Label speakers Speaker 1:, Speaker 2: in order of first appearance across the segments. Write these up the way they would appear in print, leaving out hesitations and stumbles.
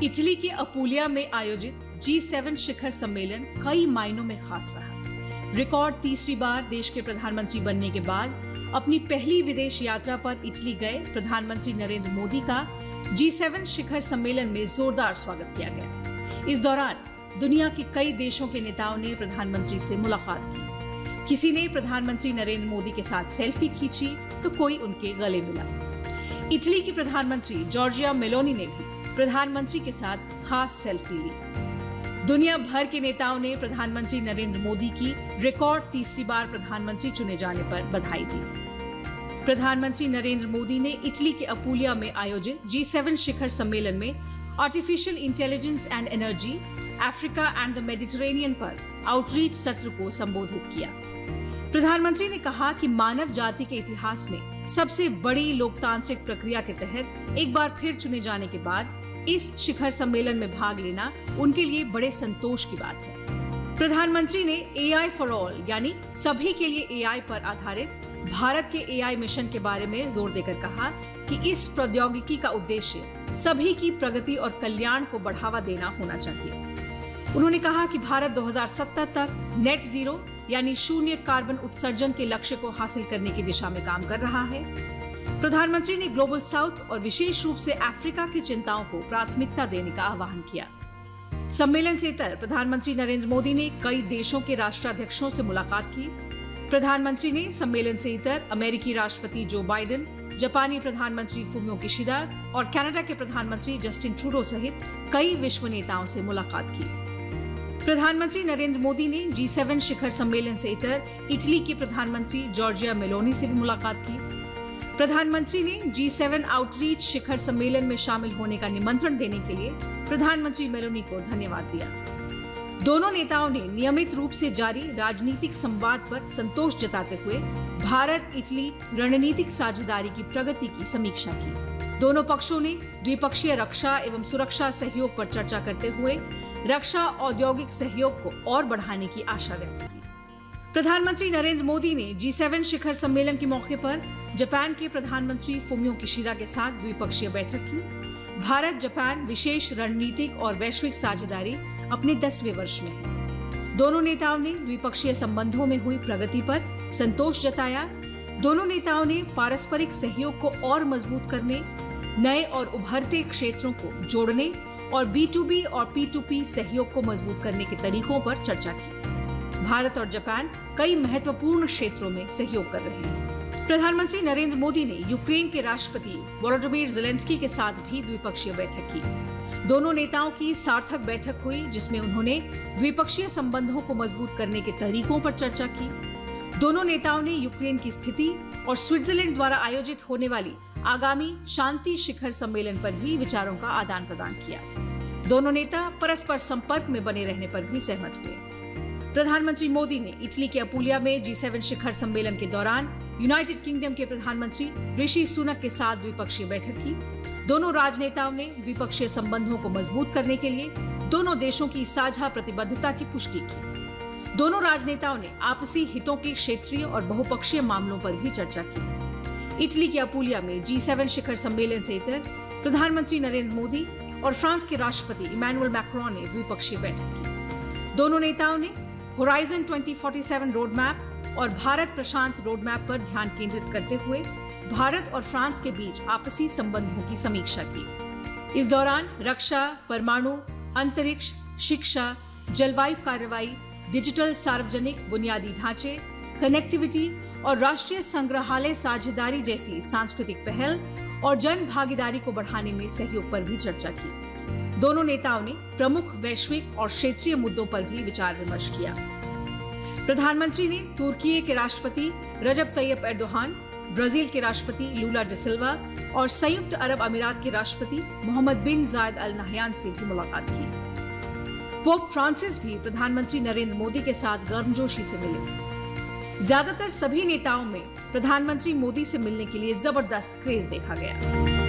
Speaker 1: Italy के अपूलिया में आयोजित G7 शिखर सम्मेलन कई मायनों में खास रहा। रिकॉर्ड तीसरी बार देश के प्रधानमंत्री बनने के बाद अपनी पहली विदेश यात्रा पर इटली गए प्रधानमंत्री नरेंद्र मोदी का G7 शिखर सम्मेलन में जोरदार स्वागत किया गया। इस दौरान दुनिया के कई देशों के नेताओं ने प्रधानमंत्री से मुलाकात की। किसी ने प्रधानमंत्री नरेंद्र मोदी के साथ सेल्फी खींची तो कोई उनके गले मिला। इटली की प्रधानमंत्री जॉर्जिया मेलोनी ने भी प्रधानमंत्री के साथ खास सेल्फी ली। दुनिया भर के नेताओं ने प्रधानमंत्री नरेंद्र मोदी की रिकॉर्ड तीसरी बार प्रधानमंत्री चुने जाने पर बधाई दी। प्रधानमंत्री नरेंद्र मोदी ने इटली के अपूलिया में आयोजित G7 शिखर सम्मेलन में artificial intelligence and energy, Africa and the Mediterranean पर आउटरीच सत्र को संबोधित किया। प्रधानमंत्री ने कहा कि मानव जाति के इतिहास में सबसे बड़ी लोकतांत्रिक प्रक्रिया के तहत एक बार फिर चुने जाने के बाद इस शिखर सम्मेलन में भाग लेना उनके लिए बड़े संतोष की बात है। प्रधानमंत्री ने AI फॉर ऑल यानी सभी के लिए AI पर आधारित भारत के AI मिशन के बारे में जोर देकर कहा कि इस प्रौद्योगिकी का उद्देश्य सभी की प्रगति और कल्याण को बढ़ावा देना होना चाहिए। उन्होंने कहा कि भारत 2070 तक नेट जीरो यानी शून्य कार्बन उत्सर्जन के लक्ष्य को हासिल करने की दिशा में काम कर रहा है। प्रधानमंत्री ने ग्लोबल साउथ और विशेष रूप से अफ्रीका की चिंताओं को प्राथमिकता देने का आह्वान किया। सम्मेलन से इतर प्रधानमंत्री नरेंद्र मोदी ने कई देशों के राष्ट्राध्यक्षों से मुलाकात की। प्रधानमंत्री ने सम्मेलन से इतर अमेरिकी राष्ट्रपति जो बाइडेन, जापानी प्रधानमंत्री फुमियो किशिदा और कनाडा के प्रधानमंत्री जस्टिन ट्रूडो सहित कई विश्व नेताओं से मुलाकात की। प्रधानमंत्री नरेंद्र मोदी ने G7 शिखर सम्मेलन से इतर इटली के प्रधानमंत्री जॉर्जिया मेलोनी से भी मुलाकात की। प्रधानमंत्री ने G7 आउटरीच शिखर सम्मेलन में शामिल होने का निमंत्रण देने के लिए प्रधानमंत्री मेलोनी को धन्यवाद दिया। दोनों नेताओं ने नियमित रूप से जारी राजनीतिक संवाद पर संतोष जताते हुए भारत इटली रणनीतिक साझेदारी की प्रगति की समीक्षा की। दोनों पक्षों ने द्विपक्षीय रक्षा एवं सुरक्षा सहयोग पर चर्चा करते हुए रक्षा औद्योगिक सहयोग को और बढ़ाने की आशा व्यक्त की। प्रधानमंत्री नरेंद्र मोदी ने G7 शिखर सम्मेलन के मौके पर जापान के प्रधानमंत्री फुमियो किशिदा के साथ द्विपक्षीय बैठक की। भारत जापान विशेष रणनीतिक और वैश्विक साझेदारी अपने 10वें वर्ष में है। दोनों नेताओं ने द्विपक्षीय संबंधों में हुई प्रगति पर संतोष जताया। दोनों नेताओं ने पारस्परिक सहयोग को और मजबूत करने, नए और उभरते क्षेत्रों को जोड़ने और B2B और P2P सहयोग को मजबूत करने के तरीकों पर चर्चा की। भारत और जापान कई महत्वपूर्ण क्षेत्रों में सहयोग कर रहे हैं। प्रधानमंत्री नरेंद्र मोदी ने यूक्रेन के राष्ट्रपति वोलोडिमीर ज़ेलेंस्की के साथ भी द्विपक्षीय बैठक की। दोनों नेताओं की सार्थक बैठक हुई जिसमें उन्होंने द्विपक्षीय संबंधों को मजबूत करने के तरीकों पर चर्चा की। दोनों नेताओं ने यूक्रेन की स्थिति और स्विट्जरलैंड द्वारा आयोजित होने वाली आगामी शांति शिखर सम्मेलन पर भी विचारों का आदान प्रदान किया। दोनों नेता परस्पर संपर्क में बने रहने पर भी सहमत हुए। प्रधानमंत्री मोदी ने इटली के अपूलिया में G7 शिखर सम्मेलन के दौरान यूनाइटेड किंगडम के प्रधानमंत्री ऋषि सुनक के साथ द्विपक्षीय बैठक की। दोनों राजनेताओं ने द्विपक्षीय संबंधों को मजबूत करने के लिए दोनों देशों की साझा प्रतिबद्धता की पुष्टि की। दोनों राजनेताओं ने आपसी हितों के क्षेत्रीय और बहुपक्षीय मामलों पर भी चर्चा की। इटली के अपूलिया में G7 शिखर सम्मेलन से इतर प्रधानमंत्री नरेंद्र मोदी और फ्रांस के राष्ट्रपति इमैनुअल मैक्रोन ने द्विपक्षीय बैठक की। दोनों नेताओं ने होराइजन 2047 रोड मैप और भारत प्रशांत रोड मैप पर ध्यान केंद्रित करते हुए भारत और फ्रांस के बीच आपसी संबंधों की समीक्षा की। इस दौरान रक्षा, परमाणु, अंतरिक्ष, शिक्षा, जलवायु कार्रवाई, डिजिटल सार्वजनिक बुनियादी ढांचे, कनेक्टिविटी और राष्ट्रीय संग्रहालय साझेदारी जैसी सांस्कृतिक पहल और जन भागीदारी को बढ़ाने में सहयोग पर भी चर्चा की। दोनों नेताओं ने प्रमुख वैश्विक और क्षेत्रीय मुद्दों पर भी विचार विमर्श किया। प्रधानमंत्री ने तुर्की के राष्ट्रपति रजब तैयब एर्दोगान, ब्राजील के राष्ट्रपति लूला डी सिल्वा और संयुक्त अरब अमीरात के राष्ट्रपति मोहम्मद बिन जायद अल नहयान से भी मुलाकात की। पोप फ्रांसिस भी प्रधानमंत्री नरेंद्र मोदी के साथ गर्मजोशी से मिले। ज्यादातर सभी नेताओं में प्रधानमंत्री मोदी से मिलने के लिए जबरदस्त क्रेज देखा गया।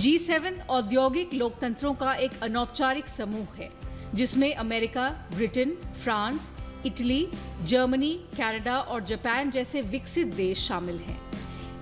Speaker 1: G7 औद्योगिक लोकतंत्रों का एक अनौपचारिक समूह है जिसमें America, Britain, France, Italy, Germany, Canada और जापान जैसे विकसित देश शामिल हैं।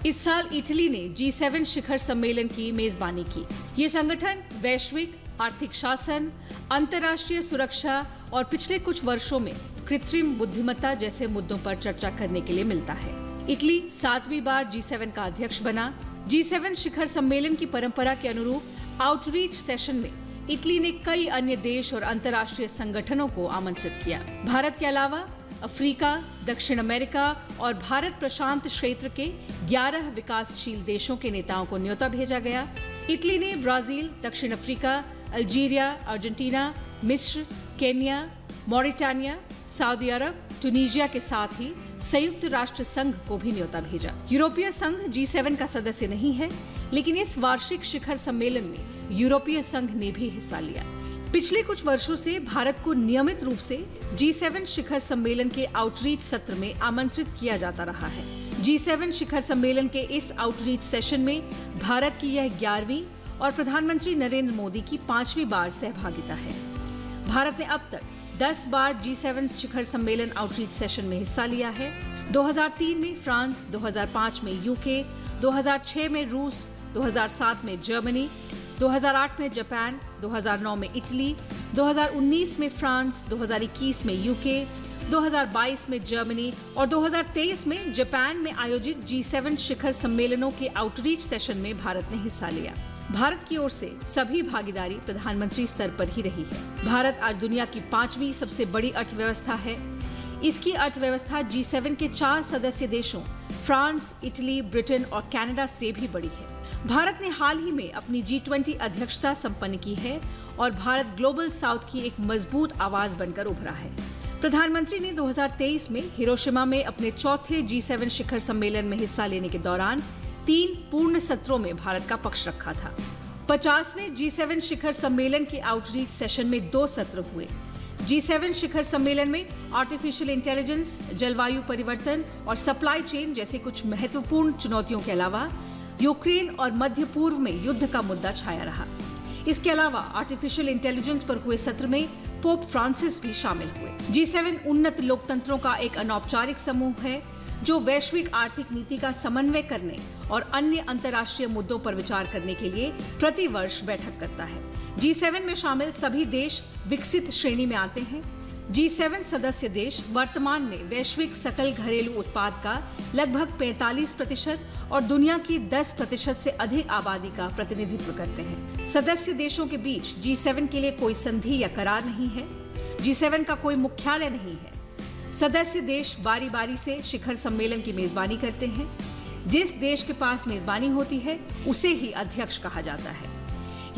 Speaker 1: इस साल इटली ने G7 शिखर सम्मेलन की मेजबानी की। ये संगठन वैश्विक आर्थिक शासन, अंतर्राष्ट्रीय सुरक्षा और पिछले कुछ वर्षों में कृत्रिम बुद्धिमत्ता जैसे मुद्दों पर चर्चा करने के लिए मिलता है। इटली 7वीं बार G7 का अध्यक्ष बना। G7 शिखर सम्मेलन की परंपरा के अनुरूप आउटरीच सेशन में इटली ने कई अन्य देश और अंतर्राष्ट्रीय संगठनों को आमंत्रित किया। भारत के अलावा अफ्रीका, दक्षिण अमेरिका और भारत प्रशांत क्षेत्र के 11 विकासशील देशों के नेताओं को न्योता भेजा गया। इटली ने ब्राजील, दक्षिण अफ्रीका, अल्जीरिया, अर्जेंटीना, मिस्र, केन्या, मॉरिटानिया, सऊदी अरब, ट्यूनीशिया के साथ ही संयुक्त राष्ट्र संघ को भी न्योता भेजा। यूरोपीय संघ G7 का सदस्य नहीं है, लेकिन इस वार्षिक शिखर सम्मेलन में यूरोपीय संघ ने भी हिस्सा लिया। पिछले कुछ वर्षों से भारत को नियमित रूप से G7 शिखर सम्मेलन के आउटरीच सत्र में आमंत्रित किया जाता रहा है। G7 शिखर सम्मेलन के इस आउटरीच सेशन में भारत की यह 11वीं और प्रधानमंत्री नरेंद्र मोदी की 5वीं बार सहभागिता है। भारत ने अब तक 10 बार G7 शिखर सम्मेलन आउटरीच सेशन में हिस्सा लिया है। 2003 में फ्रांस, 2005 में यूके, 2006 में रूस, 2007 में जर्मनी, 2008 में जापान, 2009 में इटली, 2019 में फ्रांस, 2021 में यूके, 2022 में जर्मनी और 2023 में जापान में आयोजित G7 शिखर सम्मेलनों के आउटरीच सेशन में भारत ने हिस्सा लिया। भारत की ओर से सभी भागीदारी प्रधानमंत्री स्तर पर ही रही है। भारत आज दुनिया की 5वीं सबसे बड़ी अर्थव्यवस्था है। इसकी अर्थव्यवस्था G7 के 4 सदस्य देशों फ्रांस, इटली, ब्रिटेन और कनाडा से भी बड़ी है। भारत ने हाल ही में अपनी G20 अध्यक्षता संपन्न की है और भारत ग्लोबल साउथ की एक मजबूत आवाज बनकर उभरा है। प्रधानमंत्री ने 2023 में हिरोशिमा में अपने चौथे G7 शिखर सम्मेलन में हिस्सा लेने के दौरान 3 पूर्ण सत्रों में भारत का पक्ष रखा था। 50वें G7 शिखर सम्मेलन के आउटरीच सेशन में 2 सत्र हुए। G7 शिखर सम्मेलन में आर्टिफिशियल इंटेलिजेंस, जलवायु परिवर्तन और सप्लाई चेन जैसे कुछ महत्वपूर्ण चुनौतियों के अलावा यूक्रेन और मध्य पूर्व में युद्ध का मुद्दा छाया रहा। इसके अलावा आर्टिफिशियल इंटेलिजेंस पर हुए सत्र में पोप फ्रांसिस भी शामिल हुए। G7 उन्नत लोकतंत्रों का एक अनौपचारिक समूह है जो वैश्विक आर्थिक नीति का समन्वय करने और अन्य अंतर्राष्ट्रीय मुद्दों पर विचार करने के लिए प्रति वर्ष बैठक करता है। G7 में शामिल सभी देश विकसित श्रेणी में आते हैं। G7 सदस्य देश वर्तमान में वैश्विक सकल घरेलू उत्पाद का लगभग 45% और दुनिया की 10% से अधिक आबादी का प्रतिनिधित्व करते हैं। सदस्य देशों के बीच G7 के लिए कोई संधि या करार नहीं है। G7 का कोई मुख्यालय नहीं है। सदस्य देश बारी बारी से शिखर सम्मेलन की मेजबानी करते हैं। जिस देश के पास मेजबानी होती है उसे ही अध्यक्ष कहा जाता है।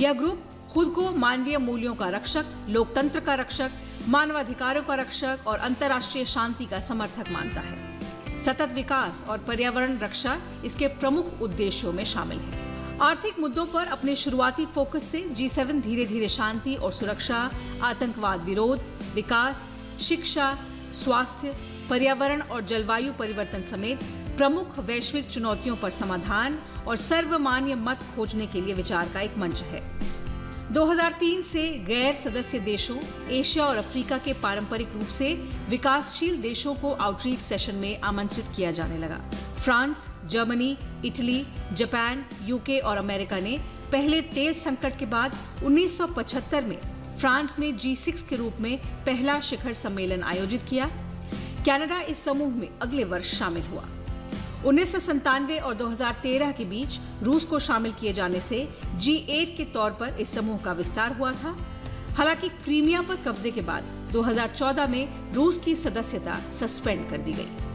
Speaker 1: यह ग्रुप खुद को मानवीय मूल्यों का रक्षक, लोकतंत्र का रक्षक, मानवाधिकारों का रक्षक और अंतर्राष्ट्रीय शांति का समर्थक मानता है। सतत विकास और पर्यावरण रक्षा इसके प्रमुख उद्देश्यों में शामिल है। आर्थिक मुद्दों पर अपने शुरुआती फोकस से G7 धीरे धीरे शांति और सुरक्षा, आतंकवाद विरोध, विकास, शिक्षा, स्वास्थ्य, पर्यावरण और जलवायु परिवर्तन समेत प्रमुख वैश्विक चुनौतियों पर समाधान और सर्वमान्य मत खोजने के लिए विचार का एक मंच है। 2003 से गैर सदस्य देशों, एशिया और अफ्रीका के पारंपरिक रूप से विकासशील देशों को आउटरीच सेशन में आमंत्रित किया जाने लगा। France, Germany, Italy, Japan, UK और अमेरिका ने पहले तेल संकट के बाद 1975 में फ्रांस में G6 के रूप में पहला शिखर सम्मेलन आयोजित किया। कनाडा इस समूह में अगले वर्ष शामिल हुआ। 1997 और 2013 के बीच रूस को शामिल किए जाने से G8 के तौर पर इस समूह का विस्तार हुआ था। हालांकि क्रीमिया पर कब्जे के बाद 2014 में रूस की सदस्यता सस्पेंड कर दी गई।